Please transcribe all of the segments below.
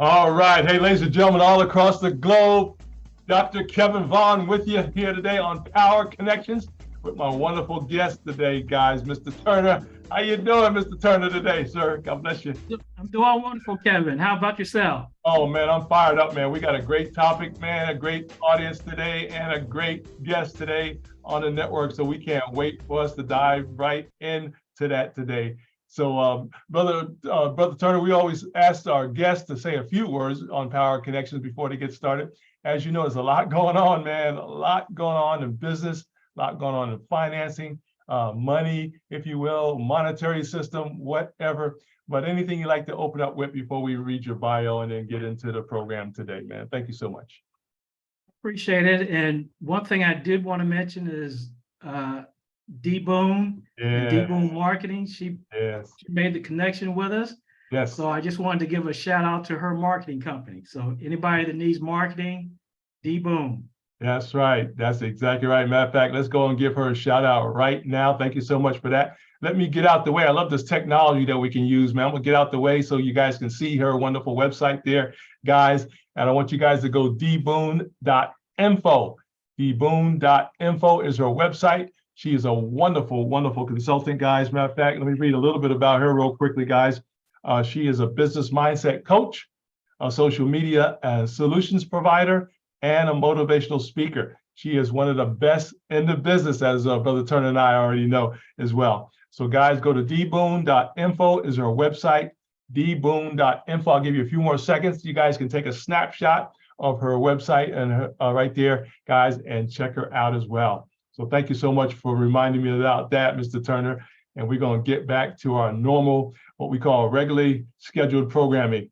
All right. Hey, ladies and gentlemen, all across the globe, Dr. Kevin Vaughan with you here today on Power Connections with my wonderful guest today, guys, Mr. Turner. How you doing, Mr. Turner, today, sir? God bless you. I'm doing wonderful, Kevin. How about yourself? Oh, man, I'm fired up, man. We got a great topic, man, a great audience today, and a great guest today on the network. So we can't wait for us to dive right into that today. So, Brother Turner, we always ask our guests to say a few words on Power Connections before they get started. As you know, there's a lot going on, man, a lot going on in business, a lot going on in financing, money, if you will, monetary system, whatever. But anything you'd like to open up with before we read your bio and then get into the program today, man. Thank you so much. Appreciate it. And one thing I did want to mention is D Boone and D Boone Marketing. She made the connection with us. Yes. So I just wanted to give a shout out to her marketing company. So anybody that needs marketing, D Boone. That's right. That's exactly right. Matter of fact, let's go and give her a shout out right now. Thank you so much for that. Let me get out the way. I love this technology that we can use, man. I'm gonna get out the way so you guys can see her wonderful website there, guys. And I want you guys to go dboone.info. dboone.info is her website. She is a wonderful, wonderful consultant, guys. Matter of fact, let me read a little bit about her real quickly, guys. She is a business mindset coach, a social media solutions provider, and a motivational speaker. She is one of the best in the business, as Brother Turner and I already know as well. So guys, go to dboone.info is her website, dboone.info. I'll give you a few more seconds. You guys can take a snapshot of her website and her, right there, guys, and check her out as well. So thank you so much for reminding me about that, Mr. Turner. And we're going to get back to our normal, what we call regularly scheduled programming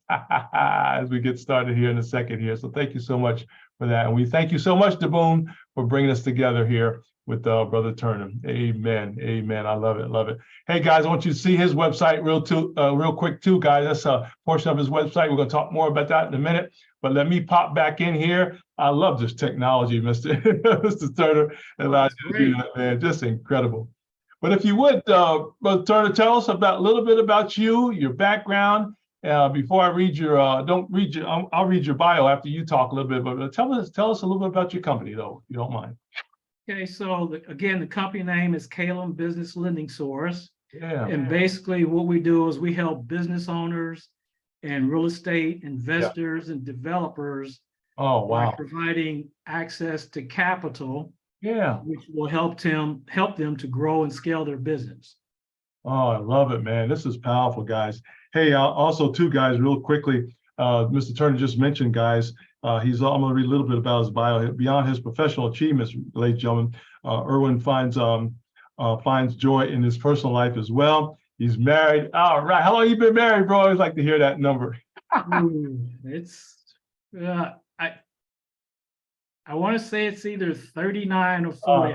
as we get started here in a second here. So thank you so much for that. And we thank you so much, DeBoone, for bringing us together here with Brother Turner. Amen. Amen. I love it. Love it. Hey, guys, I want you to see his website real quick, too, guys. That's a portion of his website. We're going to talk more about that in a minute. But let me pop back in here. I love this technology, Mr. Mr. Turner. Man, just incredible. But if you would, Brother Turner, tell us about a little bit about you, your background. Before I read your, I'll read your bio after you talk a little bit. But tell us a little bit about your company, though, if you don't mind. Okay, so again, the company name is Kaelum Business Lending Source. Yeah. And basically, what we do is we help business owners and real estate investors and developers. Oh, wow. By providing access to capital. Yeah. Which will help them to grow and scale their business. Oh, I love it, man. This is powerful, guys. Hey, also, too, guys, real quickly, Mr. Turner just mentioned, guys, I'm going to read a little bit about his bio. Beyond his professional achievements, ladies and gentlemen, Irwin finds joy in his personal life as well. He's married. All right. How long you been married, bro? I always like to hear that number. I want to say it's either 39 or 40.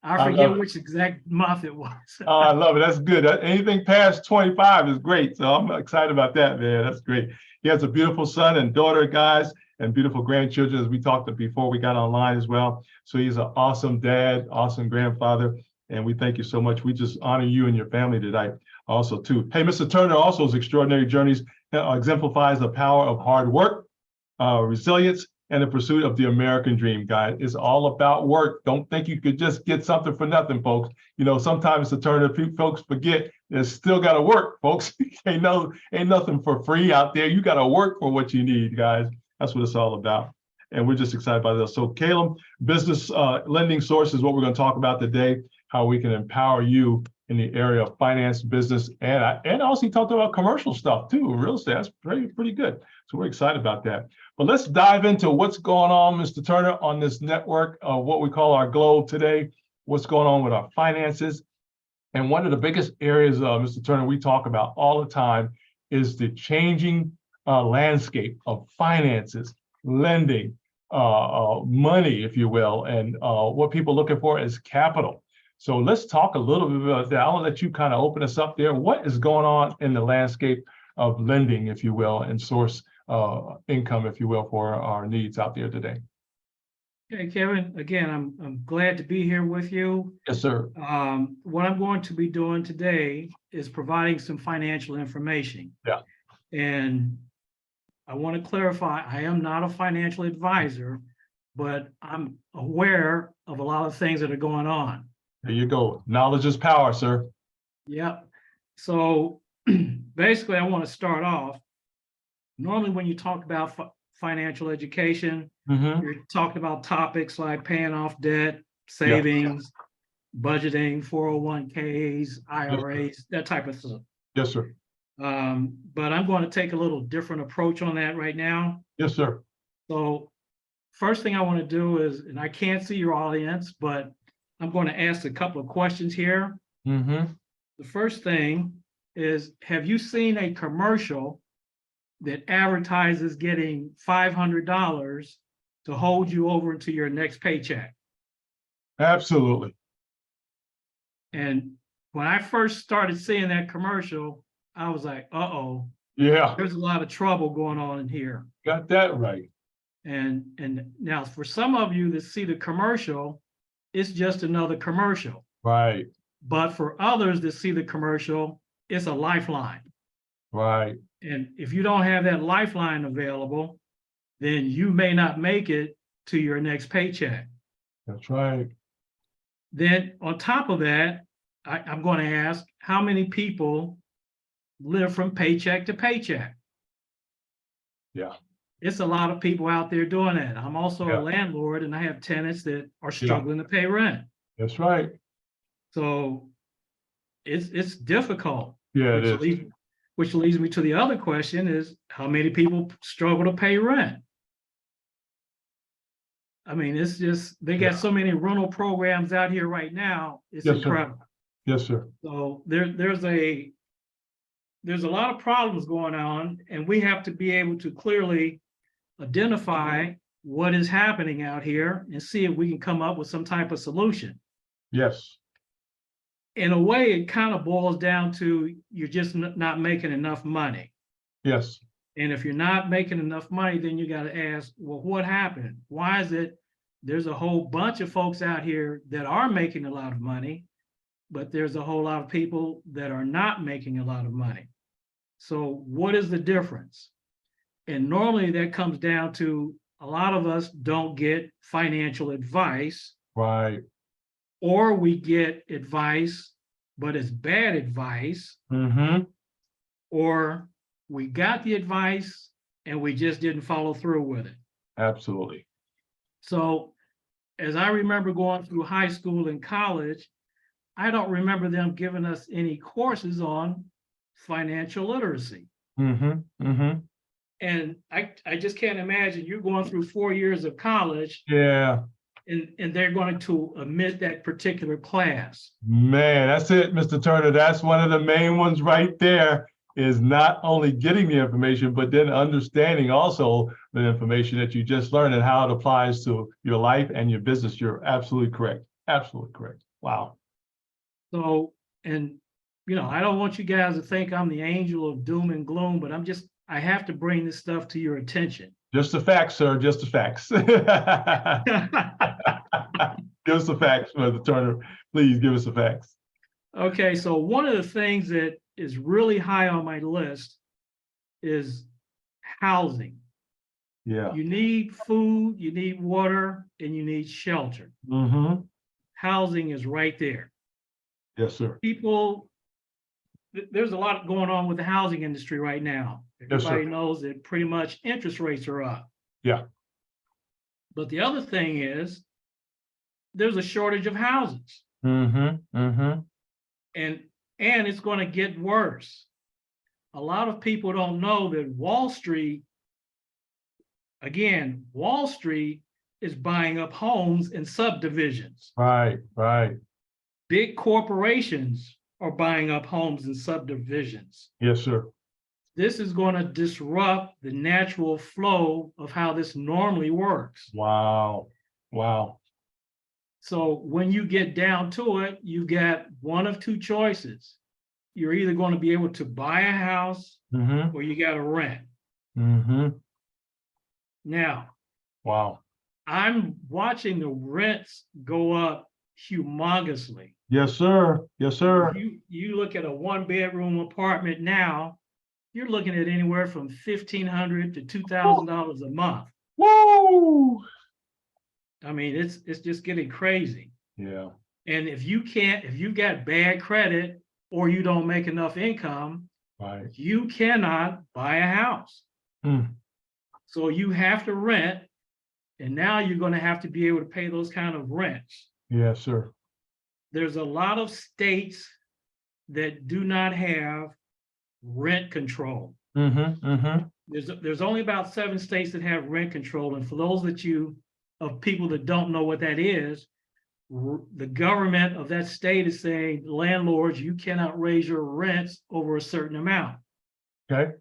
I forget which exact month it was. Oh, I love it. That's good. Anything past 25 is great. So I'm excited about that, man. That's great. He has a beautiful son and daughter, guys, and beautiful grandchildren, as we talked before we got online as well. So he's an awesome dad, awesome grandfather, and we thank you so much. We just honor you and your family tonight also, too. Hey, Mr. Turner, also his extraordinary journeys exemplifies the power of hard work, resilience, and the pursuit of the American dream, guys. It's all about work. Don't think you could just get something for nothing, folks. You know, sometimes the Turner folks forget there's still got to work, folks. ain't nothing for free out there. You got to work for what you need, guys. That's what it's all about. And we're just excited about this. So Kaelum Business Lending Source is what we're going to talk about today, how we can empower you in the area of finance, business, and also he talked about commercial stuff too, real estate. That's pretty good. So we're excited about that. But let's dive into what's going on, Mr. Turner, on this network of what we call our globe today, what's going on with our finances. And one of the biggest areas, Mr. Turner, we talk about all the time is the changing landscape of finances, lending, money, if you will, and what people are looking for is capital. So let's talk a little bit about that. I'll let you kind of open us up there. What is going on in the landscape of lending, if you will, and source income, if you will, for our needs out there today? Okay, Kevin, again, I'm glad to be here with you. Yes, sir. What I'm going to be doing today is providing some financial information. Yeah. And I want to clarify, I am not a financial advisor, but I'm aware of a lot of things that are going on. There you go. Knowledge is power, sir. Yep. So basically, I want to start off. Normally, when you talk about financial education, you're talking about topics like paying off debt, savings, budgeting, 401ks, IRAs, that type of stuff. Yes, sir. But I'm going to take a little different approach on that right now. Yes, sir. So first thing I want to do is, and I can't see your audience, but I'm going to ask a couple of questions here. The first thing is, have you seen a commercial that advertises getting $500 to hold you over to your next paycheck? Absolutely. And when I first started seeing that commercial, I was like, uh-oh, Yeah, there's a lot of trouble going on in here. got that right. And now for some of you that see the commercial, it's just another commercial. Right, But for others that see the commercial, it's a lifeline. right. And if you don't have that lifeline available, then you may not make it to your next paycheck. That's right. Then on top of that, I'm going to ask, how many people live from paycheck to paycheck? Yeah. It's a lot of people out there doing that. I'm also a landlord, and I have tenants that are struggling to pay rent. That's right. So it's difficult. Yeah, it is. Which leads me to the other question is, how many people struggle to pay rent? I mean, it's just, they got so many rental programs out here right now. It's incredible. Yes, sir. So there's a lot of problems going on, and we have to be able to clearly identify what is happening out here and see if we can come up with some type of solution. Yes. In a way, it kind of boils down to you're just not making enough money. Yes. And if you're not making enough money, then you got to ask, well, what happened? Why is it there's a whole bunch of folks out here that are making a lot of money, but there's a whole lot of people that are not making a lot of money? So what is the difference? And normally that comes down to a lot of us don't get financial advice. Right. Or we get advice, but it's bad advice. Or we got the advice and we just didn't follow through with it. Absolutely. So as I remember going through high school and college, I don't remember them giving us any courses on financial literacy. And I just can't imagine you're going through 4 years of college. Yeah. And they're going to omit that particular class. Man, that's it, Mr. Turner. That's one of the main ones right there, is not only getting the information, but then understanding also the information that you just learned and how it applies to your life and your business. You're absolutely correct. Absolutely correct. Wow. So, and, you know, I don't want you guys to think I'm the angel of doom and gloom, but I have to bring this stuff to your attention. Just the facts, sir. Just the facts. Give us the facts, Mr. Turner. Please give us the facts. Okay, so one of the things that is really high on my list is housing. Yeah. You need food, you need water, and you need shelter. Housing is right there. Yes, sir. People, there's a lot going on with the housing industry right now. Everybody knows that pretty much interest rates are up. Yeah. But the other thing is, there's a shortage of houses. And it's going to get worse. A lot of people don't know that Wall Street is buying up homes in subdivisions. Right. Big corporations are buying up homes in subdivisions. Yes, sir. This is going to disrupt the natural flow of how this normally works. Wow. So when you get down to it, you get one of two choices. You're either going to be able to buy a house or you got to rent. Now, wow. I'm watching the rents go up humongously. Yes, sir. Yes, sir. You look at a 1-bedroom apartment now, you're looking at anywhere from $1,500 to $2,000 a month. Woo! I mean, it's just getting crazy. Yeah. And if you got bad credit or you don't make enough income, Right. you cannot buy a house. Mm. So you have to rent, and now you're going to have to be able to pay those kind of rents. Yes, sir. There's a lot of states that do not have rent control. Mm-hmm. Mm-hmm. There's only about 7 states that have rent control. And for those of people that don't know what that is, the government of that state is saying, landlords, you cannot raise your rents over a certain amount. Okay.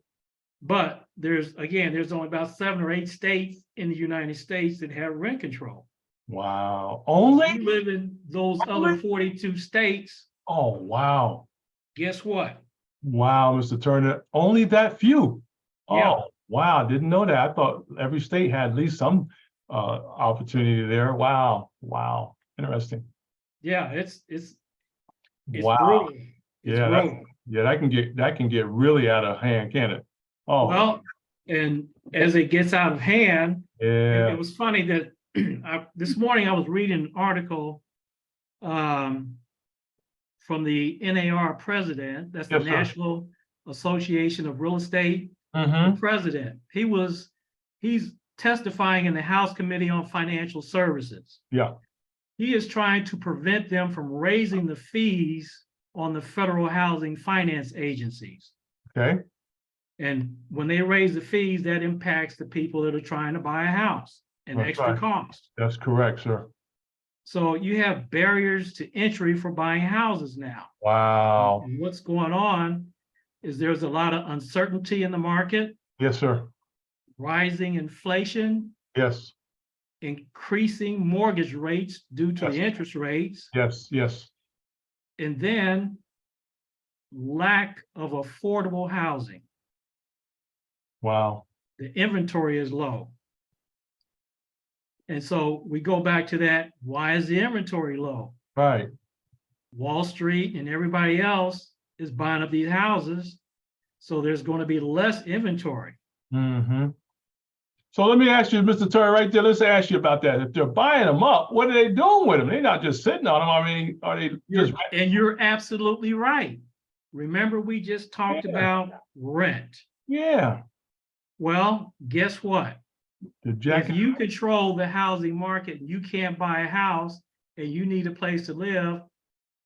But there's only about 7 or 8 states in the United States that have rent control. Wow. You Only? live in those other 42 states. Oh, wow. Guess what? Wow, Mr. Turner. Only that few. Yeah. Oh, wow. Didn't know that. I thought every state had at least some opportunity there. Wow. Wow. Interesting. Yeah, it's Wow. brutal. It's Yeah, brutal. that can get really out of hand, can it? Oh, Well, and as it gets out of hand, yeah. it was funny that this morning I was reading an article from the NAR president, that's the Yes, sir. National Association of Real Estate, Mm-hmm. the president. He's testifying in the House Committee on Financial Services. Yeah. He is trying to prevent them from raising the fees on the federal housing finance agencies. Okay. And when they raise the fees, that impacts the people that are trying to buy a house and That's extra right. cost. That's correct, sir. So you have barriers to entry for buying houses now. Wow. And what's going on is there's a lot of uncertainty in the market, Yes, sir. rising inflation, Yes. increasing mortgage rates due to Yes. the interest rates, Yes. Yes. and then lack of affordable housing. Wow. The inventory is low. And so we go back to that. Why is the inventory low? Right. Wall Street and everybody else is buying up these houses. So there's going to be less inventory. Mm-hmm. So let me ask you, Mr. Turner, right there. Let's ask you about that. If they're buying them up, what are they doing with them? They're not just sitting on them. I mean, are they just? And you're absolutely right. Remember, we just talked about rent. Yeah. Well, guess what? If If you control the housing market and you can't buy a house and you need a place to live,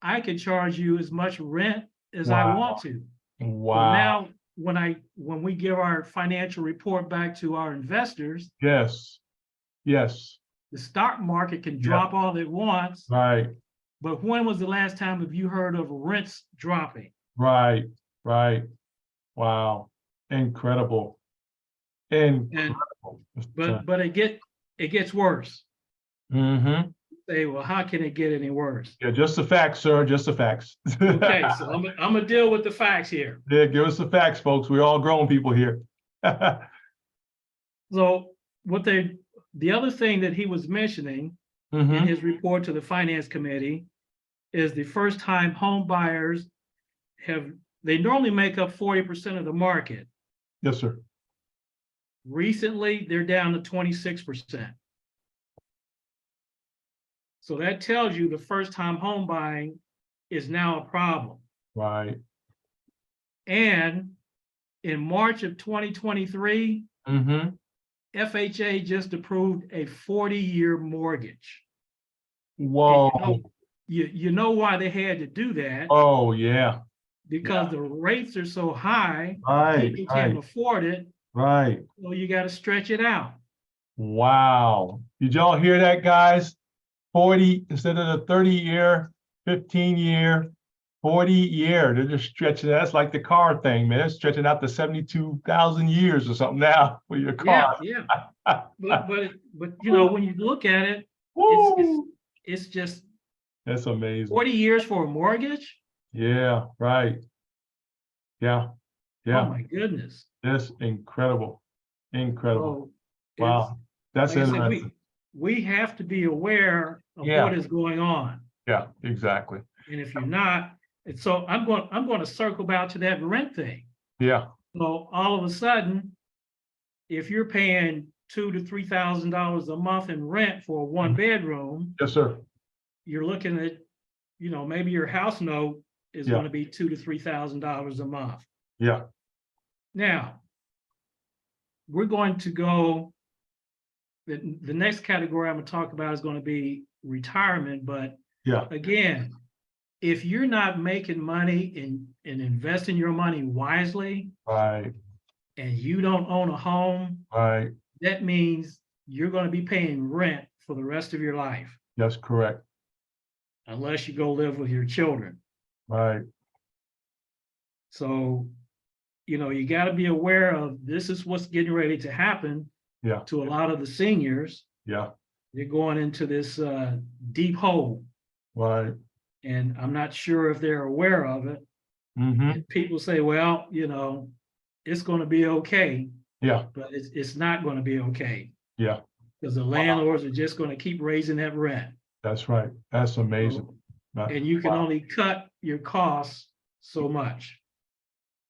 I can charge you as much rent as I want to. Wow. So now when we give our financial report back to our investors, Yes. Yes. the stock market can drop all it wants. Right. But when was the last time have you heard of rents dropping? Right. Right. Wow. Incredible. Incredible. But it gets worse. Mm-hmm. Say, well, how can it get any worse? Yeah, just the facts, sir. Just the facts. Okay, so I'm gonna deal with the facts here. Yeah, give us the facts, folks. We're all grown people here. So the other thing that he was mentioning in his report to the Finance Committee is the first-time home buyers they normally make up 40% of the market. Yes, sir. Recently, they're down to 26%. So that tells you the first-time home buying is now a problem. Right. And in March of 2023, FHA just approved a 40-year mortgage. Whoa. You know why they had to do that? Oh, yeah. Because the rates are so high, Right. people can't afford it. Right. So you got to stretch it out. Wow. Did y'all hear that, guys? 40 instead of the 30-year, 15-year, 40-year. They're just stretching. That's like the car thing, man. They're stretching out to 72,000 years or something now for your car. Yeah. but you know, when you look at it, it's just that's amazing. 40 years for a mortgage? Yeah, right. Yeah. Yeah. Oh my goodness. That's incredible. Incredible. So wow. That's like interesting. We have to be aware of what is going on. Yeah, exactly. And if you're not, and so I'm going to circle back to that rent thing. Yeah. So all of a sudden, if you're paying $2,000 to $3,000 a month in rent for a one bedroom, Yes, sir. you're looking at, maybe your house note is Yeah. going to be $2,000 to $3,000 a month. Yeah. Now, we're going to go, the next category I'm going to talk about is going to be retirement. But Yeah. again, if you're not making money and investing your money wisely, Right. and you don't own a home, Right. that means you're going to be paying rent for the rest of your life, That's correct. unless you go live with your children. Right. So, you got to be aware of this is what's getting ready to happen Yeah. to a lot of the seniors. Yeah. They're going into this deep hole, Right. and I'm not sure if they're aware of it. Mm-hmm. And people say, well, it's going to be okay, Yeah. but it's not going to be okay, Yeah. because the landlords are just going to keep raising that rent. That's right. That's amazing. And you can Wow. only cut your costs so much.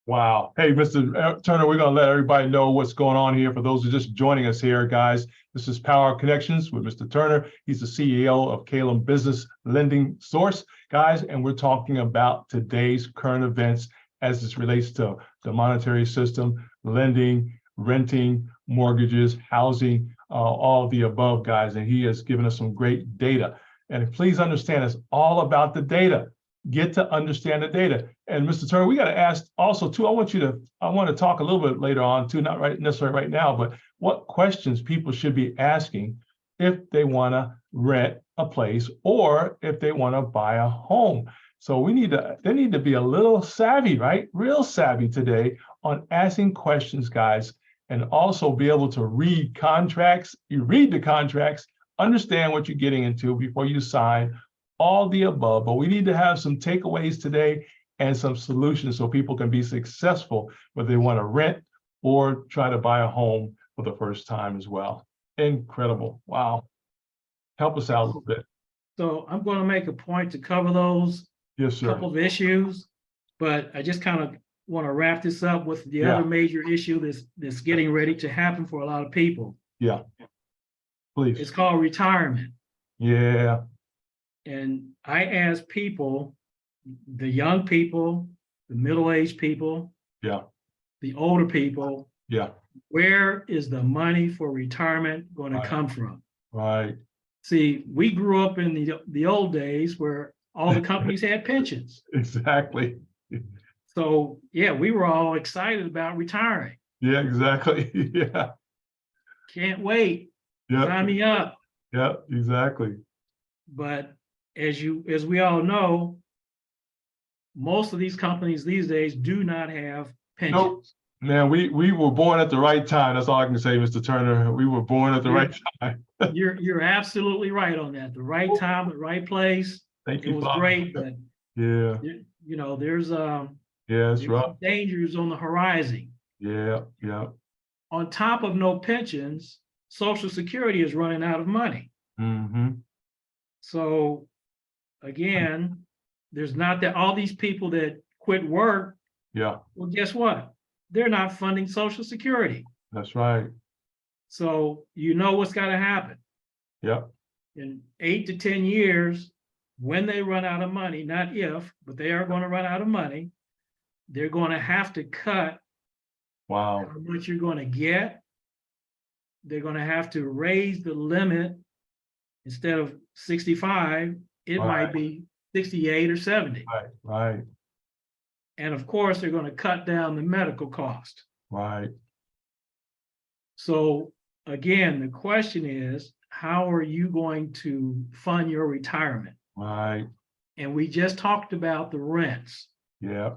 Wow. Hey, Mr. Turner, we're going to let everybody know what's going on here. For those who are just joining us here, guys, this is Power Connections with Mr. Turner. He's the CEO of Kaelum Business Lending Source, guys, and we're talking about today's current events as this relates to the monetary system, lending, renting, mortgages, housing, all of the above, guys. And he has given us some great data. And please understand, it's all about the data. Get to understand the data. And Mr. Turner, we got to ask also too, I want to talk a little bit later on too, not right necessarily right now, but what questions people should be asking if they want to rent a place or if they want to buy a home. So they need to be a little savvy, right? Real savvy today on asking questions, guys, and also be able to read contracts. You read the contracts, understand what you're getting into before you sign, all the above. But we need to have some takeaways today and some solutions so people can be successful, whether they want to rent or try to buy a home for the first time as well. Incredible. Wow. Help us out a little bit. So I'm going to make a point to cover those Yes, sir. couple of issues, but I just kind of want to wrap this up with the other major issue that's getting ready to happen for a lot of people. Yeah. Please. It's called retirement. Yeah. And I ask people, the young people, the middle-aged people, Yeah. the older people, Yeah. where is the money for retirement going to Right. come from? Right. See, we grew up in the old days where all the companies had pensions. Exactly. So yeah, we were all excited about retiring. Yeah, exactly. Yeah. Can't wait. Yeah. Sign me up. Yeah, exactly. But as we all know, most of these companies these days do not have pensions. Nope. Man, we were born at the right time. That's all I can say, Mr. Turner. We were born at the right time. You're absolutely right on that. The right time, the right place. Thank It you, was Father. great, but Yeah. there's Yeah, it's rough. dangers on the horizon. Yeah. Yeah. On top of no pensions, Social Security is running out of money. Mm-hmm. So again, there's not that all these people that quit work. Yeah. Well, guess what? They're not funding Social Security. That's right. So what's got to happen. Yep. In 8 to 10 years, when they run out of money, not if, but they are going to run out of money, they're going to have to cut Wow. how much you're going to get. They're going to have to raise the limit. Instead of 65, it Right. might be 68 or 70. Right. Right. And of course, they're going to cut down the medical cost. Right. So again, the question is, how are you going to fund your retirement? Right. And we just talked about the rents. Yeah.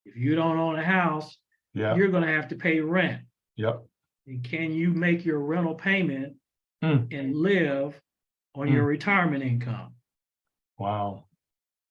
If you don't own a house, Yeah. you're going to have to pay rent. Yep. And can you make your rental payment Mm. and live on your retirement income? Wow.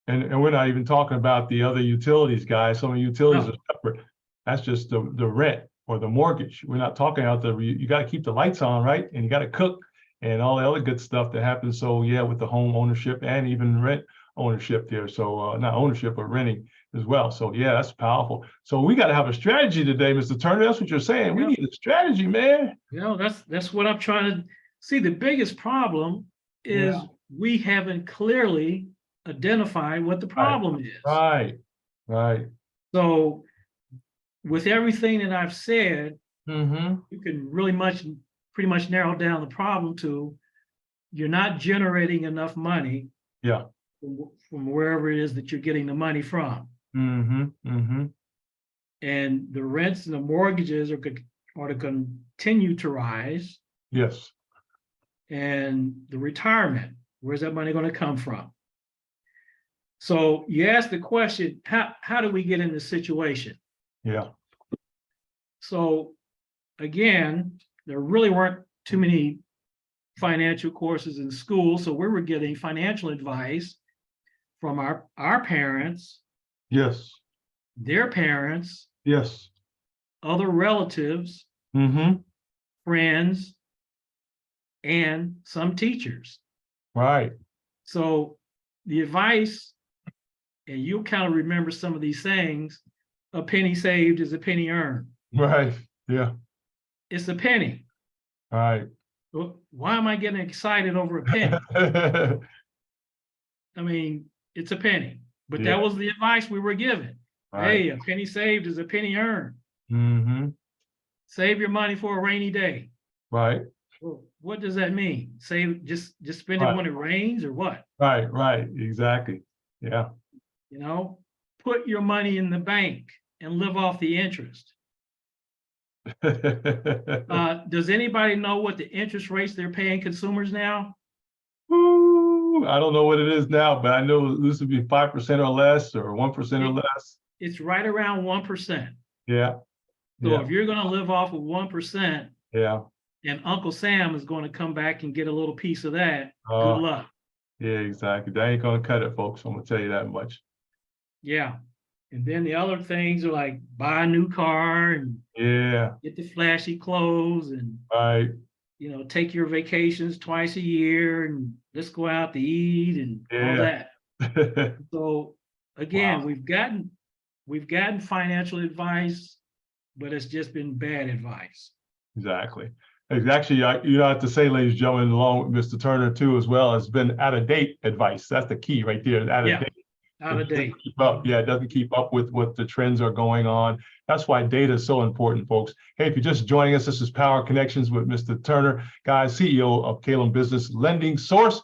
And we're not even talking about the other utilities, guys. Some of the utilities No. are separate. That's just the rent or the mortgage. We're not talking about you got to keep the lights on, right? And you got to cook and all the other good stuff that happens. So yeah, with the home ownership and even rent ownership there. So not ownership, but renting as well. So yeah, that's powerful. So we got to have a strategy today, Mr. Turner. That's what you're saying. We need a strategy, man. You know, that's what I'm trying to see. The biggest problem is we haven't clearly identified what the problem is. Right. So with everything that I've said, Mm-hmm. you can pretty much narrow down the problem to you're not generating enough money from wherever it is that you're getting the money from. And the rents and the mortgages are to continue to rise. Yes. And the retirement, where's that money going to come from? So you ask the question, how do we get in this situation? Yeah. So again, there really weren't too many financial courses in school. So we were getting financial advice from our parents. Yes. Their parents. Yes. Other relatives. Friends. And some teachers. Right. So the advice, and you'll kind of remember some of these things, a penny saved is a penny earned. Right. Yeah. It's a penny. Right. Why am I getting excited over a penny? I mean, it's a penny, but that was the advice we were given. Right. Hey, a penny saved is a penny earned. Save your money for a rainy day. Right. Well, what does that mean? Save, just spend it when it rains, or what? Right. Exactly. Yeah. You know, put your money in the bank and live off the interest. Does anybody know what the interest rates they're paying consumers now? Ooh, I don't know what it is now, but I know it used to be 5% or less, or 1% or less. It's right around 1%. Yeah. So if you're going to live off of 1%, and Uncle Sam is going to come back and get a little piece of that, good luck. Yeah, exactly. That ain't going to cut it, folks. I'm going to tell you that much. Yeah. And then the other things are like buy a new car and get the flashy clothes and you know, take your vacations twice a year and let's go out to eat and all that. So again, we've gotten financial advice, but it's just been bad advice. Exactly. Actually, you have to say, ladies and gentlemen, along with Mr. Turner too, as well, it's been out of date advice. That's the key right there. Out of date. Out of date. It doesn't keep up with what the trends are going on. That's why data is so important, folks. Hey, if you're just joining us, this is Power Connections with Mr. Turner, guys, CEO of Kaelum Business Lending Source.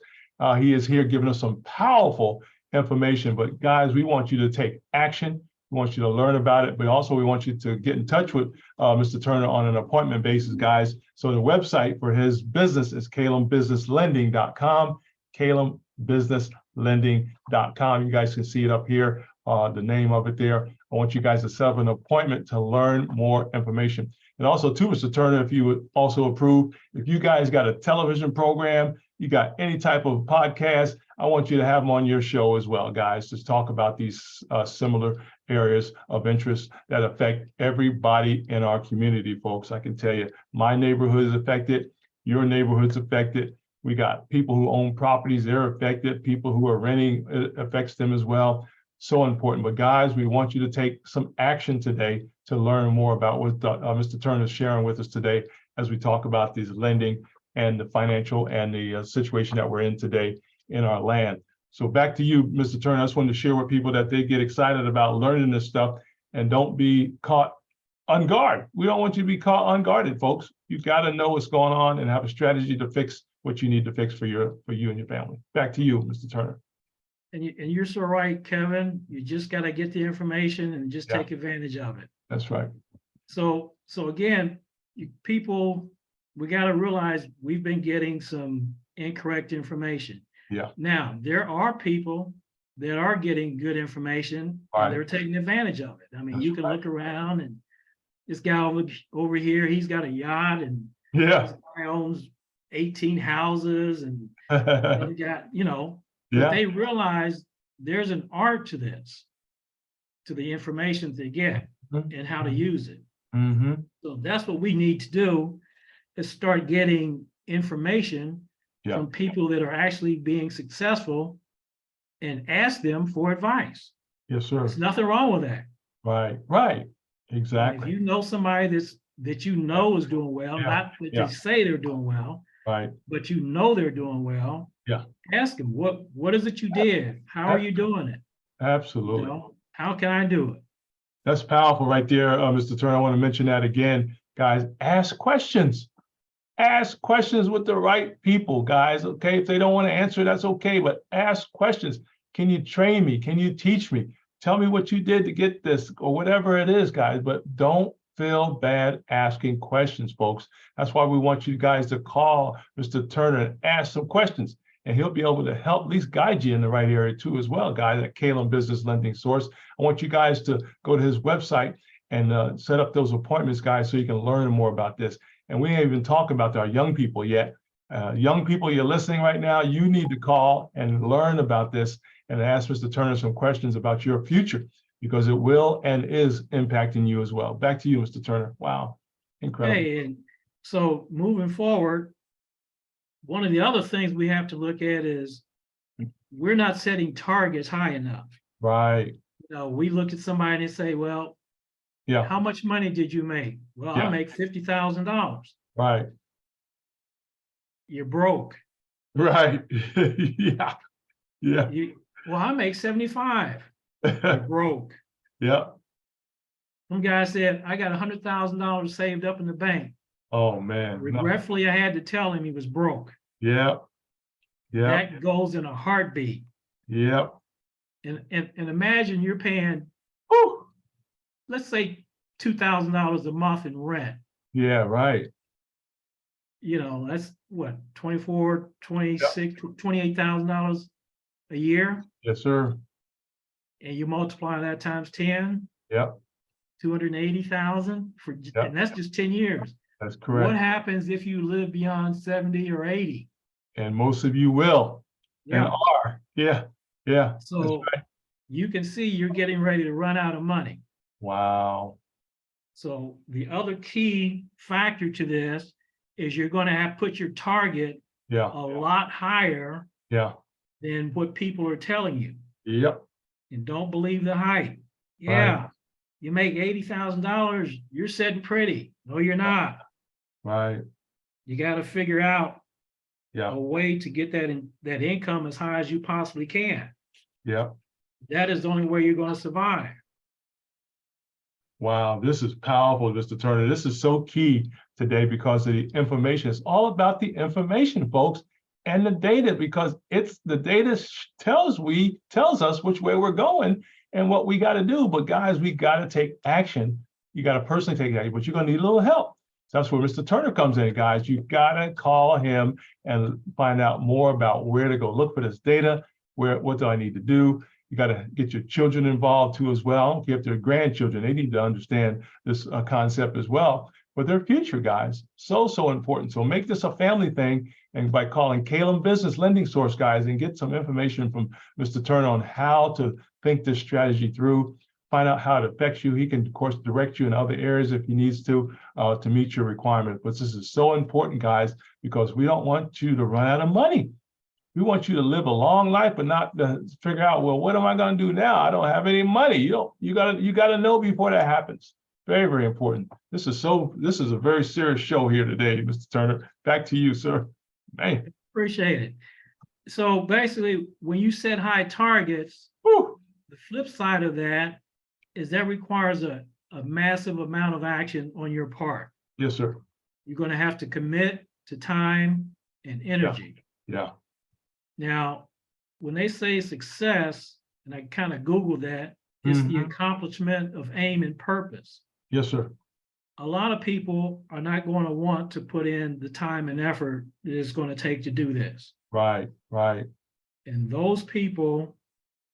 He is here giving us some powerful information. But guys, we want you to take action. We want you to learn about it, but also we want you to get in touch with Mr. Turner on an appointment basis, guys. So the website for his business is KaelumBusinessLending.com, KaelumBusinessLending.com. You guys can see it up here, the name of it there. I want you guys to set up an appointment to learn more information. And also too, Mr. Turner, if you would also approve, if you guys got a television program, you got any type of podcast, I want you to have them on your show as well, guys. Just talk about these similar areas of interest that affect everybody in our community, folks. I can tell you, my neighborhood is affected, your neighborhood's affected. We got people who own properties, they're affected. People who are renting, it affects them as well. So important. But guys, we want you to take some action today to learn more about what Mr. Turner is sharing with us today as we talk about these lending and the financial and the situation that we're in today in our land. So back to you, Mr. Turner. I just wanted to share with people that they get excited about learning this stuff and don't be caught unguarded. We don't want you to be caught unguarded, folks. You got to know what's going on and have a strategy to fix what you need to fix for you and your family. Back to you, Mr. Turner. And you're so right, Kevin. You just got to get the information and just take advantage of it. That's right. So again, people, we got to realize we've been getting some incorrect information. Yeah. Now, there are people that are getting good information and they're taking advantage of it. I mean, you can look around and this guy over here, he's got a yacht and this guy owns 18 houses and he got, you know, but they realize there's an art to this, to the information they get and how to use it. So that's what we need to do, is start getting information from people that are actually being successful and ask them for advice. Yes, sir. There's nothing wrong with that. Right, right. And Exactly. if you know somebody that you know is doing well, Yeah, not that yeah. they say they're doing well, Right. but you know they're doing well, Yeah. ask them, what is it you did? How are you doing it? You Absolutely. know, how can I do it? That's powerful right there, Mr. Turner. I want to mention that again, guys. Ask questions. Ask questions with the right people, guys. Okay, if they don't want to answer, that's okay. But ask questions. Can you train me? Can you teach me? Tell me what you did to get this, or whatever it is, guys. But don't feel bad asking questions, folks. That's why we want you guys to call Mr. Turner and ask some questions, and he'll be able to help at least guide you in the right area too, as well, guys. At Kaelum Business Lending Source, I want you guys to go to his website and set up those appointments, guys, so you can learn more about this. And we ain't even talking about our young people yet. Young people, you're listening right now, you need to call and learn about this and ask Mr. Turner some questions about your future, because it will and is impacting you as well. Back to you, Mr. Turner. Wow, incredible. Hey, and so moving forward, one of the other things we have to look at is we're not setting targets high enough. Right. You know, we look at somebody and say, well, Yeah. how much money did you make? Well, Yeah. I make $50,000. Right. You're broke. Right. Yeah. Yeah. Well, I make 75. You're broke. Yeah. Some guy said, I got $100,000 saved up in the bank. Oh man. Regretfully, I had to tell him he was broke. Yeah. Yeah. That goes in a heartbeat. Yeah. And imagine you're paying, Whew. let's say $2,000 a month in rent. Yeah. Right. You know, that's what, 24, 26, $28,000 a year. Yes, sir. And you multiply that times 10, Yep. 280,000 for, Yep. and that's just 10 years. That's correct. What happens if you live beyond 70 or 80? And most of you will and are. Yeah. Yeah. So right. You can see you're getting ready to run out of money. Wow. So the other key factor to this is you're going to have put your target Yeah. a lot higher Yeah. than what people are telling you. Yep. And don't believe the hype. Yeah, you make $80,000, you're sitting pretty. No, you're not. Right. You got to figure out Yeah. a way to get that income as high as you possibly can. Yeah. That is the only way you're going to survive. Wow, this is powerful, Mr. Turner. This is so key today because of the information. It's all about the information, folks, and the data, because it's the data tells us which way we're going and what we got to do. But guys, we got to take action. You got to personally take action, but you're going to need a little help. So that's where Mr. Turner comes in, guys. You got to call him and find out more about where to go look for this data. What do I need to do? You got to get your children involved too as well. I don't care if they're grandchildren, they need to understand this concept as well for their future, guys. So important. So make this a family thing, and by calling Kaelum Business Lending Source, guys, and get some information from Mr. Turner on how to think this strategy through, find out how it affects you. He can, of course, direct you in other areas if he needs to meet your requirement. But this is so important, guys, because we don't want you to run out of money. We want you to live a long life, but not to figure out, well, what am I going to do now? I don't have any money. You got to know before that happens. Very, very important. This is a very serious show here today, Mr. Turner. Back to you, sir. Man. Appreciate it. So basically, when you set high targets, Whew. the flip side of that is that requires a massive amount of action on your part. Yes, sir. You're going to have to commit to time and energy. Yeah. Now, when they say success, and I kind of Googled that, it's the accomplishment of aim and purpose. Yes, sir. A lot of people are not going to want to put in the time and effort that it's going to take to do this. Right. And those people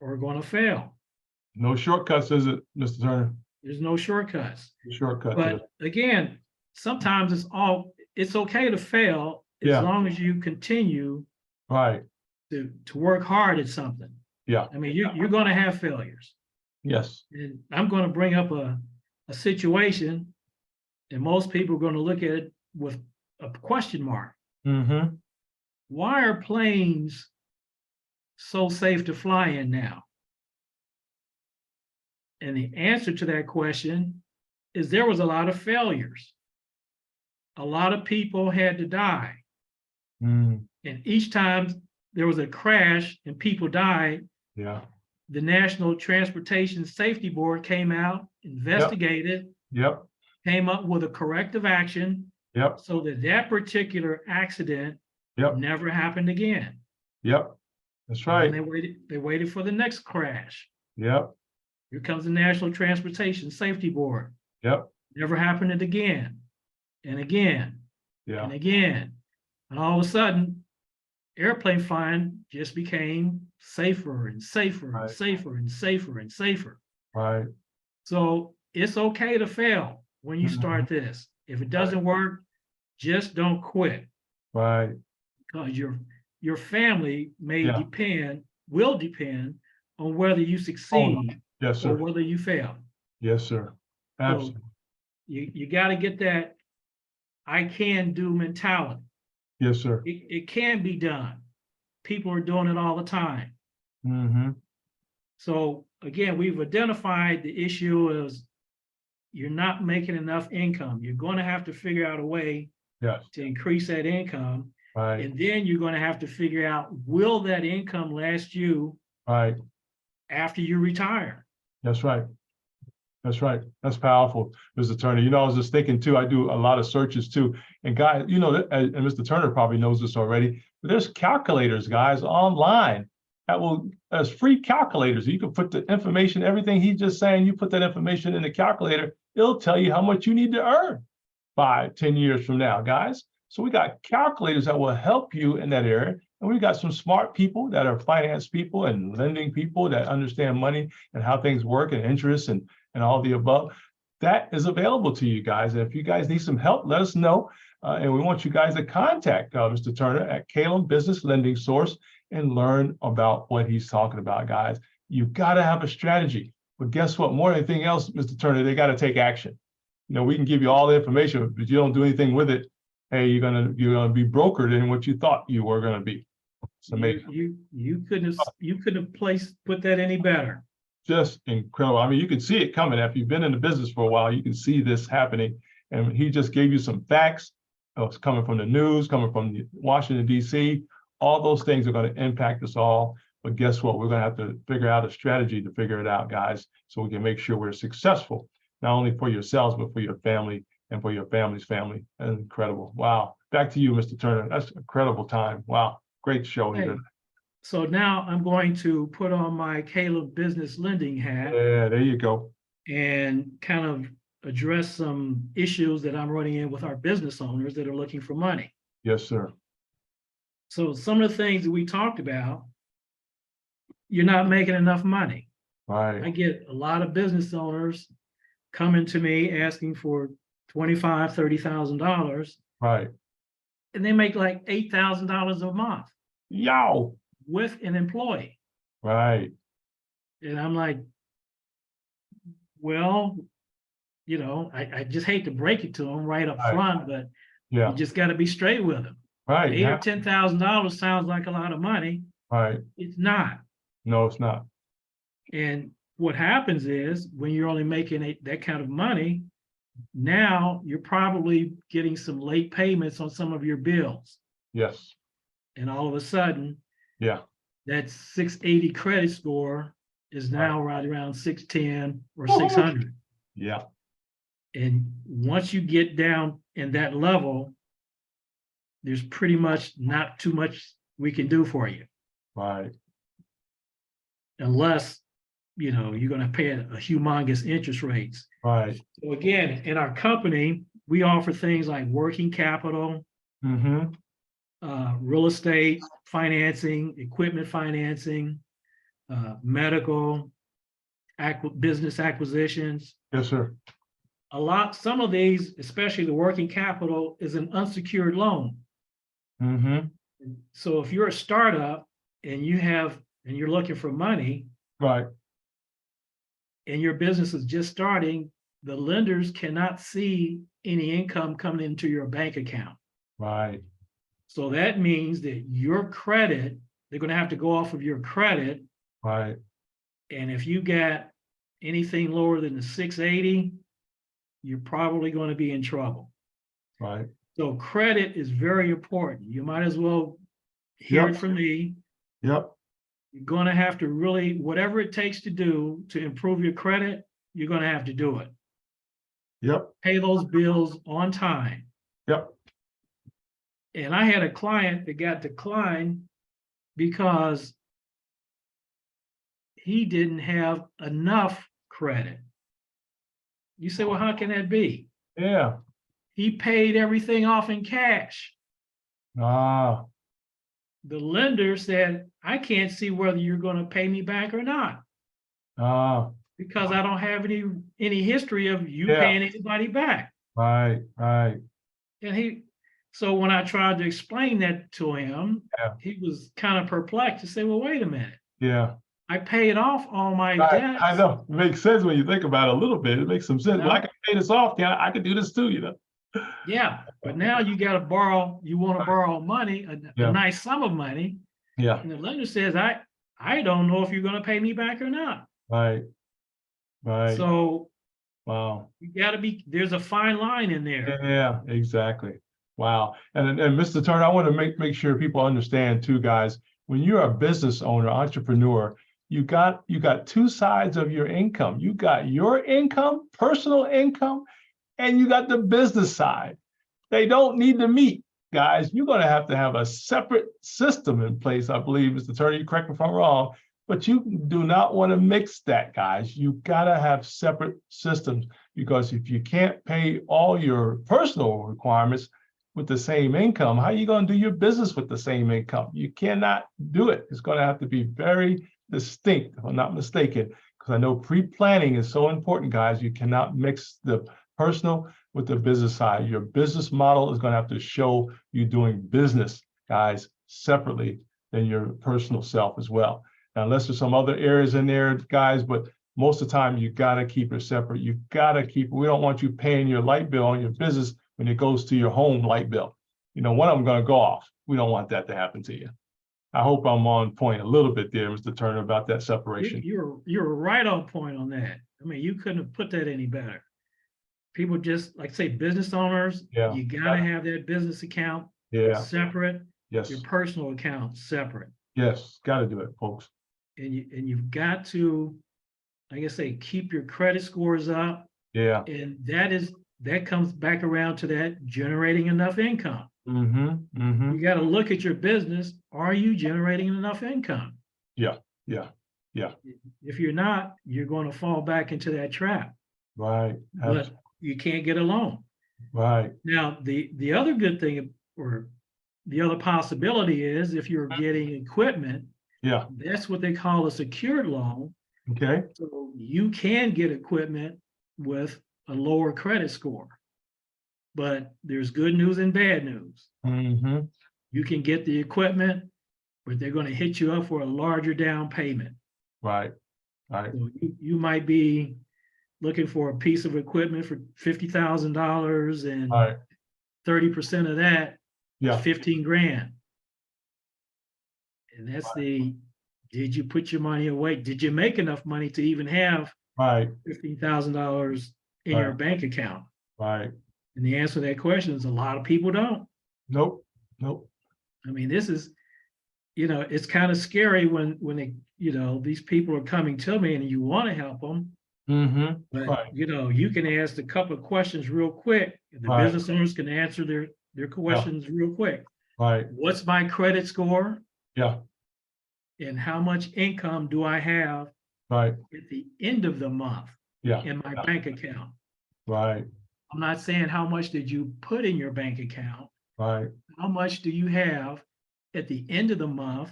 are going to fail. No shortcuts, is it, Mr. Turner? There's no shortcuts. Shortcut. But again, sometimes it's okay to fail as long as you continue to work hard at something. Yeah. I mean, you're going to have failures. Yes. And I'm going to bring up a situation, and most people are going to look at it with a question mark. Mm-hmm. Why are planes so safe to fly in now? And the answer to that question is there was a lot of failures. A lot of people had to die. Mm, And each time there was a crash and people died, yeah. the National Transportation Safety Board came out, investigated, Yep. came up with a corrective action Yep. so that that particular accident Yep. never happened again. Yep. That's And right. they waited for the next crash. Yep. Here comes the National Transportation Safety Board. Yep. Never happened again and again Yeah. and again. And all of a sudden, airplane flying just became safer and safer and Right. safer and safer and safer. Right. So it's okay to fail when you start this. If it doesn't work, just don't quit, Right. because your family Yeah. will depend on whether you Oh, succeed yes, or sir. whether you fail. Yes, sir. So Absolutely. you got to get that I can do mentality. Yes, sir. It can be done. People are doing it all the time. Mm-hmm. So again, we've identified the issue as you're not making enough income. You're going to have to figure out a way Yes. to increase that income. Right. And then you're going to have to figure out, will that income last you Right. after you retire? That's right. That's right. That's powerful, Mr. Turner. You know, I was just thinking too, I do a lot of searches too. And guys, you know, and Mr. Turner probably knows this already, but there's calculators, guys, online that will, as free calculators. You can put the information, everything he's just saying, you put that information in the calculator, it'll tell you how much you need to earn 5, 10 years from now, guys. So we got calculators that will help you in that area. And we've got some smart people that are finance people and lending people that understand money and how things work and interest and all the above. That is available to you guys. And if you guys need some help, let us know. And we want you guys to contact Mr. Turner at Kaelum Business Lending Source and learn about what he's talking about, guys. You've got to have a strategy. But guess what? More than anything else, Mr. Turner, they got to take action. You know, we can give you all the information, but you don't do anything with it. Hey, you're gonna be brokered in what you thought you were gonna be. It's amazing. You couldn't have put that any better. Just incredible. I mean, you can see it coming. If you've been in the business for a while, you can see this happening. And he just gave you some facts. It's coming from the news, coming from Washington, D.C. All those things are going to impact us all. But guess what? We're going to have to figure out a strategy to figure it out, guys, so we can make sure we're successful, not only for yourselves, but for your family and for your family's family. That's incredible. Wow. Back to you, Mr. Turner. That's an incredible time. Wow. Great show here. So now I'm going to put on my Kaelum Business Lending hat. Yeah, there you go. And kind of address some issues that I'm running in with our business owners that are looking for money. Yes, sir. So some of the things that we talked about, you're not making enough money. Right. I get a lot of business owners coming to me asking for $25,000, $30,000. Right. And they make like $8,000 a month. Yow. With an employee. Right. And I'm like, well, you know, I just hate to break it to them right up front, but you just got to be straight with them. Right. $8,000 or $10,000 sounds like a lot of money. Right. It's not. No, it's not. And what happens is when you're only making that kind of money, now you're probably getting some late payments on some of your bills. Yes. And all of a sudden, that 680 credit score is now right around 610 or 600. Yeah. And once you get down in that level, there's pretty much not too much we can do for you. Right. Unless, you know, you're going to pay a humongous interest rates. Right. So again, in our company, we offer things like working capital, real estate financing, equipment financing, medical, business acquisitions. Yes, sir. Some of these, especially the working capital, is an unsecured loan. So if you're a startup and you're looking for money, right, and your business is just starting, the lenders cannot see any income coming into your bank account. Right. So that means that your credit they're going to have to go off of your credit. Right. And if you got anything lower than the 680, you're probably going to be in trouble. Right. So credit is very important. You might as well hear it from me. Yep. You're going to have to really, whatever it takes to do to improve your credit, you're going to have to do it. Yep. Pay those bills on time. Yep. And I had a client that got declined because he didn't have enough credit. You say, well, how can that be? Yeah. He paid everything off in cash. Ah. The lender said, I can't see whether you're going to pay me back or not. Ah. Because I don't have any history of you Yeah. paying anybody back. Right. Right. And so when I tried to explain that to him, Yeah. he was kind of perplexed to say, well, wait a minute. Yeah. I paid off all my debts. I know. It makes sense when you think about it a little bit. It makes some sense. No. Well, I can pay this off. I can do this too, you know. Yeah, but now you got to borrow. You want to borrow money, a nice sum of money. Yeah. And the lender says, I don't know if you're going to pay me back or not. Right. Right. So wow. you got to be. There's a fine line in there. Yeah. Exactly. Wow. And Mr. Turner, I want to make sure people understand too, guys. When you're a business owner, entrepreneur, you got two sides of your income. You got your income, personal income, and you got the business side. They don't need to meet, guys. You're going to have a separate system in place, I believe, Mr. Turner. You correct me if I'm wrong, but you do not want to mix that, guys. You got to have separate systems, because if you can't pay all your personal requirements with the same income, how are you going to do your business with the same income? You cannot do it. It's going to have to be very distinct, if I'm not mistaken, because I know pre-planning is so important, guys. You cannot mix the personal with the business side. Your business model is going to have to show you doing business, guys, separately than your personal self as well. Now, unless there's some other areas in there, guys, but most of the time you got to keep it separate. You got to keep, we don't want you paying your light bill on your business when it goes to your home light bill. You know, one of them going to go off. We don't want that to happen to you. I hope I'm on point a little bit there, Mr. Turner, about that separation. You're right on point on that. I mean, you couldn't have put that any better. People just, like say, business owners, you got to have that business account separate, yes, your personal account separate. Yes, got to do it, folks. And you've got to, like I say, keep your credit scores up. Yeah. And that comes back around to that generating enough income. Mm-hmm. Mm-hmm. You got to look at your business. Are you generating enough income? Yeah. Yeah. Yeah. If you're not, you're going to fall back into that trap. Right. But you can't get a loan. Right. Now, the other good thing, or the other possibility, is if you're getting equipment, that's what they call a secured loan. Okay. So you can get equipment with a lower credit score. But there's good news and bad news. Mm-hmm. You can get the equipment, but they're going to hit you up for a larger down payment. Right. Right. So you might be looking for a piece of equipment for $50,000, and 30% of that is 15 grand. And that's did you put your money away? Did you make enough money to even have $15,000 in your bank account? Right. And the answer to that question is a lot of people don't. Nope. Nope. I mean, this is, it's kind of scary when they, these people are coming to me and you want to help them. Mm-hmm. But, you can ask a couple of questions real quick. The business owners can answer their questions real quick. Right. What's my credit score? Yeah. And how much income do I have at the end of the month in my bank account? Right. I'm not saying how much did you put in your bank account. Right. How much do you have at the end of the month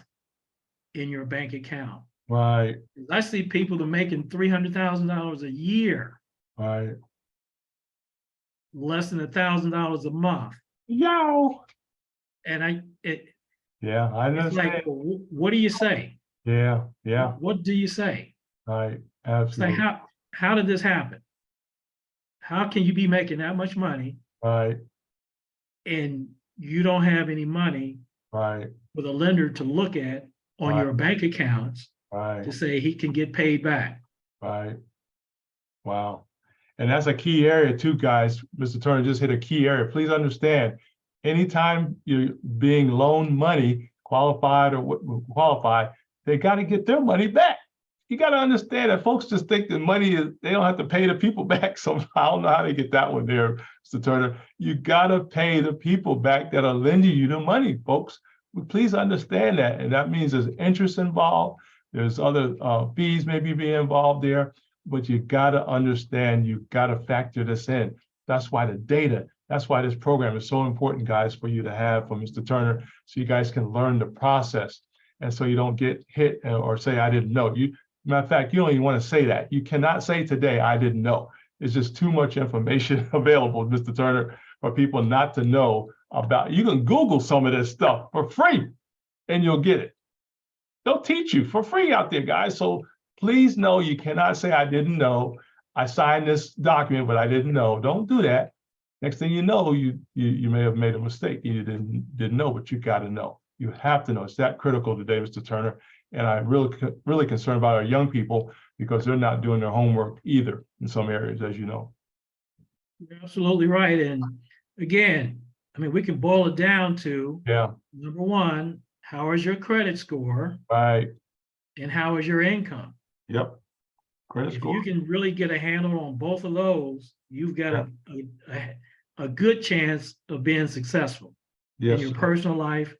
in your bank account? Right. I see people that are making $300,000 a year. Right. Less than $1,000 a month. Yo. And I understand. It's like, well, what do you say? Yeah. Yeah. What do you say? Right. Absolutely. It's like, how did this happen? How can you be making that much money? Right. And you don't have any money for the lender to look at on Right. your bank accounts Right. to say he can get paid back. Right. Wow. And that's a key area too, guys. Mr. Turner just hit a key area. Please understand, anytime you're being loaned money, qualified or qualified, they got to get their money back. You got to understand that folks just think the money is, they don't have to pay the people back. So I don't know how they get that one there, Mr. Turner. You got to pay the people back that are lending you the money, folks. Please understand that. And that means there's interest involved. There's other fees maybe being involved there. But you got to understand, you got to factor this in. That's why the data, that's why this program is so important, guys, for you to have from Mr. Turner, so you guys can learn the process. And so you don't get hit or say, I didn't know. Matter of fact, you don't even want to say that. You cannot say today, I didn't know. It's just too much information available, Mr. Turner, for people not to know about. You can Google some of this stuff for free and you'll get it. They'll teach you for free out there, guys. So please know you cannot say, I didn't know. I signed this document, but I didn't know. Don't do that. Next thing you know, you may have made a mistake. You didn't know, but you got to know. You have to know. It's that critical today, Mr. Turner. And I'm really concerned about our young people because they're not doing their homework either in some areas, as you know. You're absolutely right. And again, I mean, we can boil it down to, number one, how is your credit score? Right. And how is your income? Yep. Credit If score. you can really get a handle on both of those, you've got a good chance of being successful in your personal life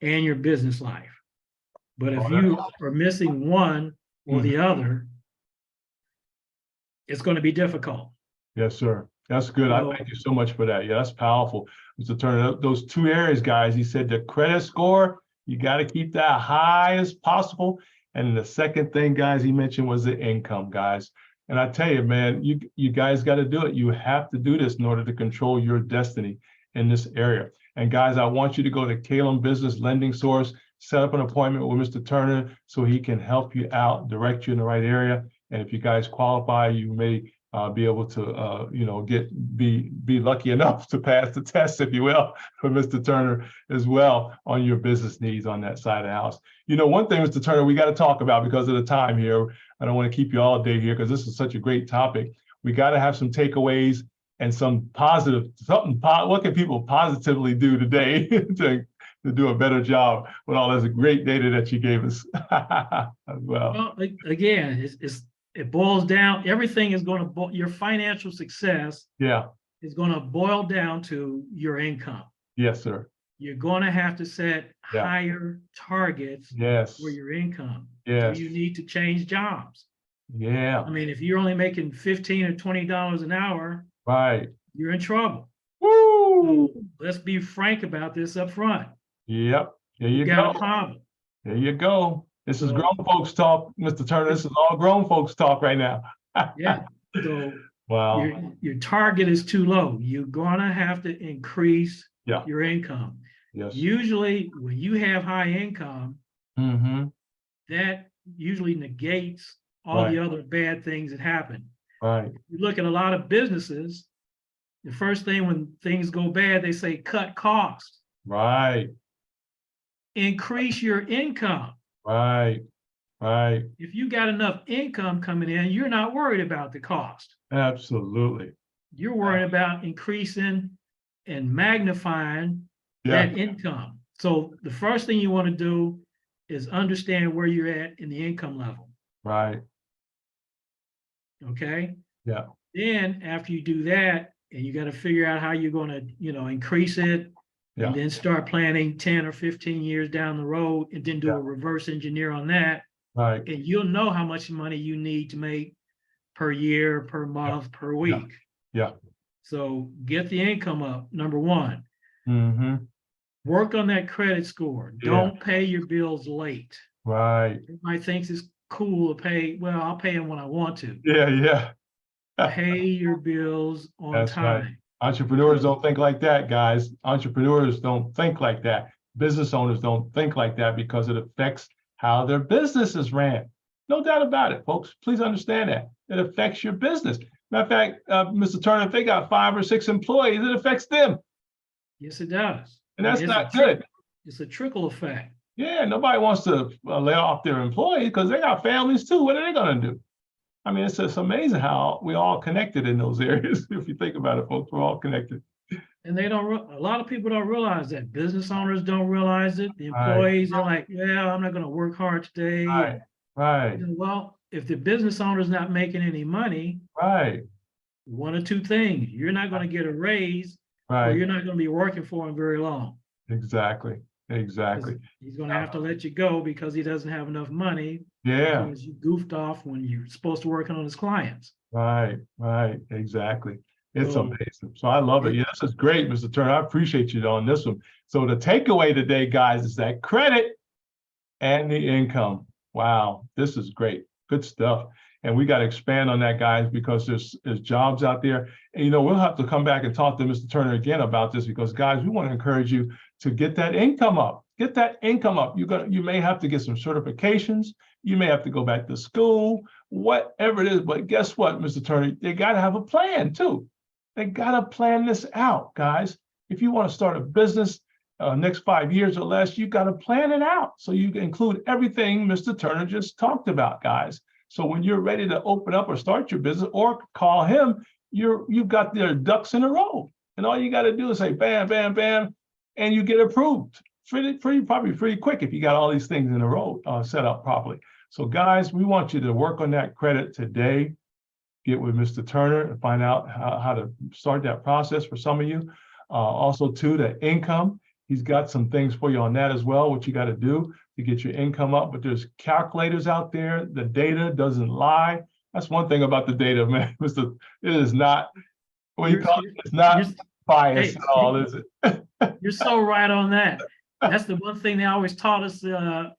and your business life. But if you are missing one or the other, it's going to be difficult. Yes, sir. That's good. I thank you so much for that. Yeah, that's powerful, Mr. Turner. Those two areas, guys, he said the credit score, you got to keep that high as possible. And the second thing, guys, he mentioned was the income, guys. And I tell you, man, you guys got to do it. You have to do this in order to control your destiny in this area. And guys, I want you to go to Kaelum Business Lending Source, set up an appointment with Mr. Turner so he can help you out, direct you in the right area. And if you guys qualify, you may be able to, be lucky enough to pass the test, if you will, for Mr. Turner as well on your business needs on that side of the house. You know, one thing, Mr. Turner, we got to talk about because of the time here. I don't want to keep you all day here because this is such a great topic. We got to have some takeaways and some positive, what can people positively do today to do a better job with all this great data that you gave us as well? Well, again, it boils down, everything is going to, your financial success is going to boil down to your income. Yes, sir. You're going to have to set higher targets for your income. Yes. So you need to change jobs. Yeah. I mean, if you're only making $15 or $20 an hour, right, you're in trouble. Woo! So let's be frank about this up front. Yep. There you got go. a problem. There you go. This is grown folks talk, Mr. Turner. This is all grown folks talk right now. Yeah. So wow. Your target is too low. You're gonna have to increase your income. Yes. Usually when you have high income, that usually negates all the other bad things that happen. Right. You look at a lot of businesses, the first thing when things go bad, they say cut costs. Right. Increase your income. Right. Right. If you got enough income coming in, you're not worried about the cost. Absolutely. You're worried about increasing and magnifying that income. So the first thing you want to do is understand where you're at in the income level. Right. Okay. Yeah. Then after you do that, and you got to figure out how you're going to, increase it, and then start planning 10 or 15 years down the road, and then do a reverse engineer on that. Right. And you'll know how much money you need to make per year, per month, per week. Yeah. So get the income up, number one. Work on that credit score. Don't pay your bills late. Right. Everybody thinks it's cool to pay. Well, I'll pay them when I want to. Yeah. Pay your bills on time. Right. Entrepreneurs don't think like that, guys. Entrepreneurs don't think like that. Business owners don't think like that because it affects how their business is ran. No doubt about it, folks. Please understand that. It affects your business. Matter of fact, Mr. Turner, if they got 5 or 6 employees, it affects them. Yes, it does. And that's not good. It's a trickle effect. Yeah, nobody wants to lay off their employees because they got families too. What are they going to do? I mean, it's just amazing how we all connected in those areas. If you think about it, folks, we're all connected. And they don't, a lot of people don't realize that. Business owners don't realize it. The Right, employees are like, yeah, I'm not going to work hard today. right, right, Well, if the business owner's not making any money, right, one of two things, you're not going to get a raise or right. you're not going to be working for him very long. Exactly, exactly. He's going to have to let you go because he doesn't have enough money Yeah, because you goofed off when you're supposed to work on his clients. right, right, exactly. It's So amazing. So I love it. Yeah, this is great, Mr. Turner. I appreciate you on this one. So the takeaway today, guys, is that credit and the income. Wow, this is great. Good stuff. And we got to expand on that, guys, because there's jobs out there. And, you know, we'll have to come back and talk to Mr. Turner again about this because, guys, we want to encourage you to get that income up. Get that income up. You may have to get some certifications. You may have to go back to school, whatever it is. But guess what, Mr. Turner? They got to have a plan, too. They got to plan this out, guys. If you want to start a business next 5 years or less, you got to plan it out. So you can include everything Mr. Turner just talked about, guys. So when you're ready to open up or start your business or call him, you've got their ducks in a row. And all you got to do is say bam, bam, bam, and you get approved. Probably pretty quick if you got all these things in a row set up properly. So guys, we want you to work on that credit today. Get with Mr. Turner and find out how to start that process for some of you. Also, too, the income. He's got some things for you on that as well, what you got to do to get your income up. But there's calculators out there. The data doesn't lie. That's one thing about the data, man. It is not, what you call it, it's not biased at all, is it? You're so right on that. That's the one thing they always taught us when I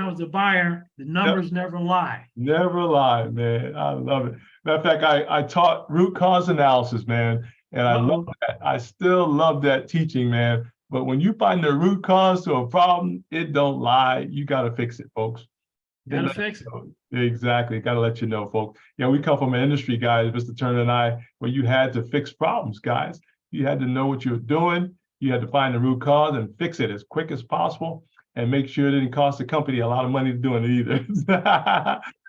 was a buyer, the numbers never lie. Never lie, man. I love it. Matter of fact, I taught root cause analysis, man. And I love that. I still love that teaching, man. But when you find the root cause to a problem, it don't lie. You got to fix it, folks. Got to fix it. Exactly. Got to let you know, folks. Yeah, we come from an industry, guys, Mr. Turner and I, where you had to fix problems, guys. You had to know what you were doing. You had to find the root cause and fix it as quick as possible and make sure it didn't cost the company a lot of money doing it either.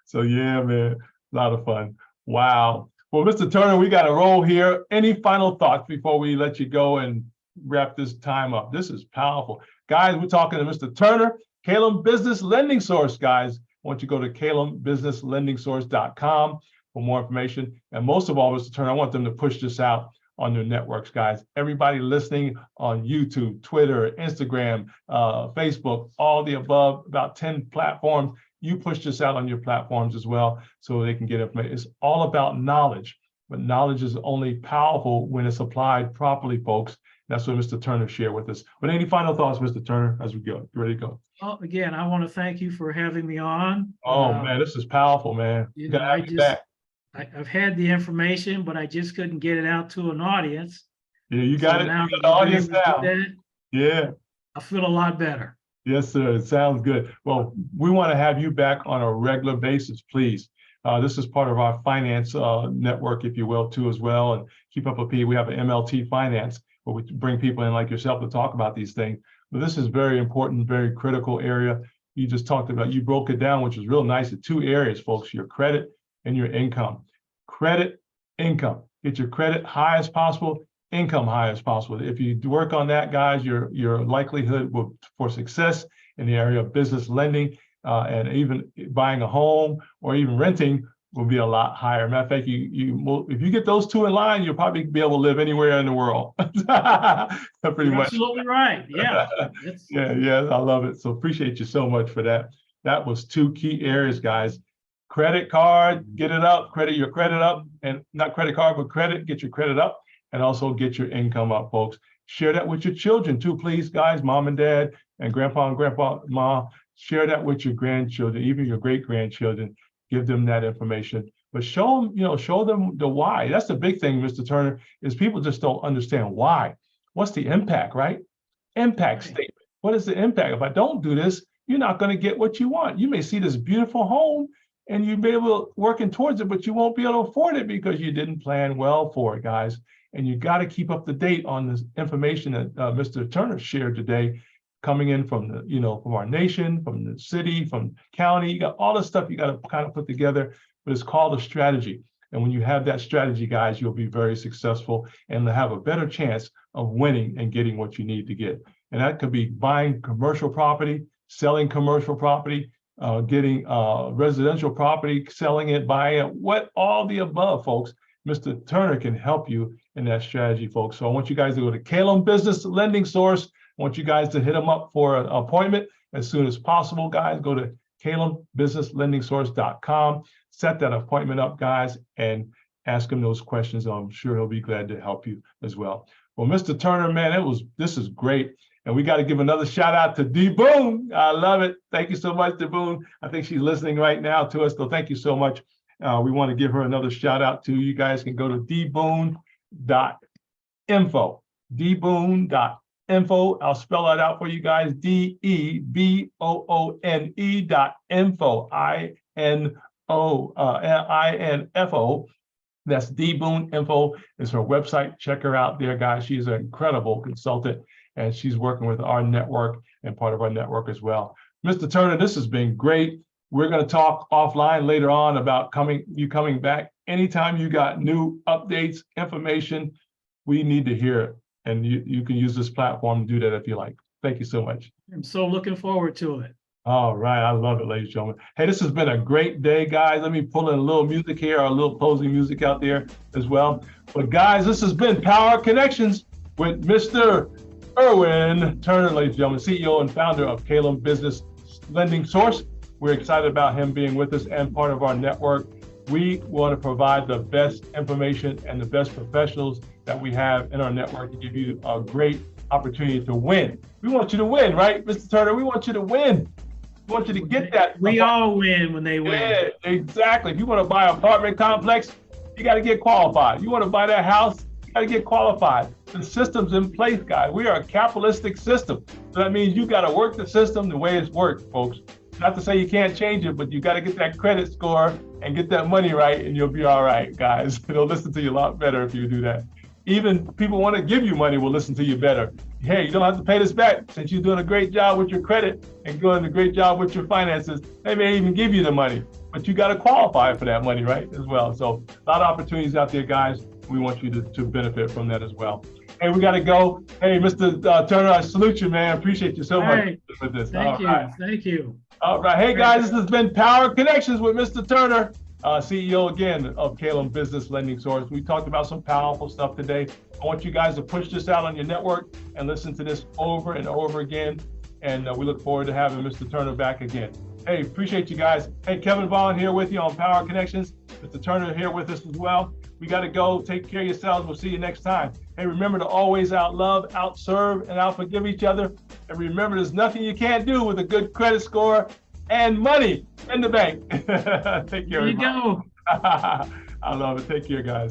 So yeah, man, a lot of fun. Wow. Well, Mr. Turner, we got to roll here. Any final thoughts before we let you go and wrap this time up? This is powerful. Guys, we're talking to Mr. Turner, Kaelum Business Lending Source, guys. I want you to go to KaelumBusinessLendingSource.com for more information. And most of all, Mr. Turner, I want them to push this out on their networks, guys. Everybody listening on YouTube, Twitter, Instagram, Facebook, all the above, about 10 platforms. You push this out on your platforms as well so they can get information. It's all about knowledge, but knowledge is only powerful when it's applied properly, folks. That's what Mr. Turner shared with us. But any final thoughts, Mr. Turner, as we go? You ready to go? Well, again, I want to thank you for having me on. Oh, man, this is powerful, man. You know, I've had the information, but I just couldn't get it out to an audience. Yeah, you got So it. now You got the audience now. Yeah. I feel a lot better. Yes, sir. It sounds good. Well, we want to have you back on a regular basis, please. This is part of our finance network, if you will, too, as well. And Keep Up with P. We have an MLT Finance, where we bring people in like yourself to talk about these things. But this is very important, very critical area. You just talked about, you broke it down, which is real nice, in 2 areas, folks: your credit and your income. Credit, income. Get your credit high as possible, income high as possible. If you work on that, guys, your likelihood for success in the area of business lending and even buying a home or even renting will be a lot higher. Matter of fact, if you get those 2 in line, you'll probably be able to live anywhere in the world. Pretty much. Absolutely right. Yeah. Yeah, I love it. So appreciate you so much for that. That was 2 key areas, guys. Credit card, get it up, your credit up, and not credit card, but credit, get your credit up, and also get your income up, folks. Share that with your children too, please, guys, mom and dad, and grandpa and grandma. Share that with your grandchildren, even your great-grandchildren. Give them that information, but show them the why. That's the big thing, Mr. Turner, is people just don't understand why. What's the impact, right? Impact statement. What is the impact? If I don't do this, you're not going to get what you want. You may see this beautiful home and you'll be able to working towards it, but you won't be able to afford it because you didn't plan well for it, guys. And you got to keep up to date on this information that Mr. Turner shared today. coming in from the, from our nation, from the city, from county. You got all this stuff you got to kind of put together, but it's called a strategy. And when you have that strategy, guys, you'll be very successful and have a better chance of winning and getting what you need to get. And that could be buying commercial property, selling commercial property, getting residential property, selling it, buying it, all the above, folks. Mr. Turner can help you in that strategy, folks. So I want you guys to go to Kaelum Business Lending Source. I want you guys to hit them up for an appointment as soon as possible, guys. Go to KaelumBusinessLendingSource.com. Set that appointment up, guys, and ask him those questions. I'm sure he'll be glad to help you as well. Well, Mr. Turner, man, this is great. And we got to give another shout out to D Boone. I love it. Thank you so much, D Boone. I think she's listening right now to us. So thank you so much. We want to give her another shout out too. You guys can go to dboone.info. dboone.info. I'll spell that out for you guys. DEBOONE.info. INFO. That's dboone info is her website. Check her out there, guys. She's an incredible consultant, and she's working with our network and part of our network as well. Mr. Turner, this has been great. We're going to talk offline later on about you coming back. Anytime you got new updates, information, we need to hear it. And you can use this platform to do that if you like. Thank you so much. I'm so looking forward to it. All right. I love it, ladies and gentlemen. Hey, this has been a great day, guys. Let me pull in a little music here, or a little closing music out there as well. But guys, this has been Power Connections with Mr. Irvin Turner, ladies and gentlemen, CEO and founder of Kaelum Business Lending Source. We're excited about him being with us and part of our network. We want to provide the best information and the best professionals that we have in our network to give you a great opportunity to win. We want you to win, right, Mr. Turner? We want you to win. We want you to get that. We all win when they win. Yeah, exactly. If you want to buy an apartment complex, you got to get qualified. You want to buy that house, you got to get qualified. The system's in place, guys. We are a capitalistic system. So that means you got to work the system the way it's worked, folks. Not to say you can't change it, but you got to get that credit score and get that money right, and you'll be all right, guys. They'll listen to you a lot better if you do that. Even people want to give you money will listen to you better. Hey, you don't have to pay this back since you're doing a great job with your credit and doing a great job with your finances. They may even give you the money, but you got to qualify for that money, right, as well. So a lot of opportunities out there, guys. We want you to benefit from that as well. Hey, we got to go. Hey, Mr. Turner, I salute you, man. Appreciate you so much for this. Thank you. Right. Thank you. All right. Hey, guys, this has been Power Connections with Mr. Turner, CEO again of Kaelum Business Lending Source. We talked about some powerful stuff today. I want you guys to push this out on your network and listen to this over and over again. And we look forward to having Mr. Turner back again. Hey, appreciate you guys. Hey, Kevin Vaughan here with you on Power Connections. Mr. Turner here with us as well. We got to go. Take care of yourselves. We'll see you next time. Hey, remember to always out-love, out-serve, and out-forgive each other. And remember, there's nothing you can't do with a good credit score and money in the bank. Take care. There you go. I love it. Take care, guys.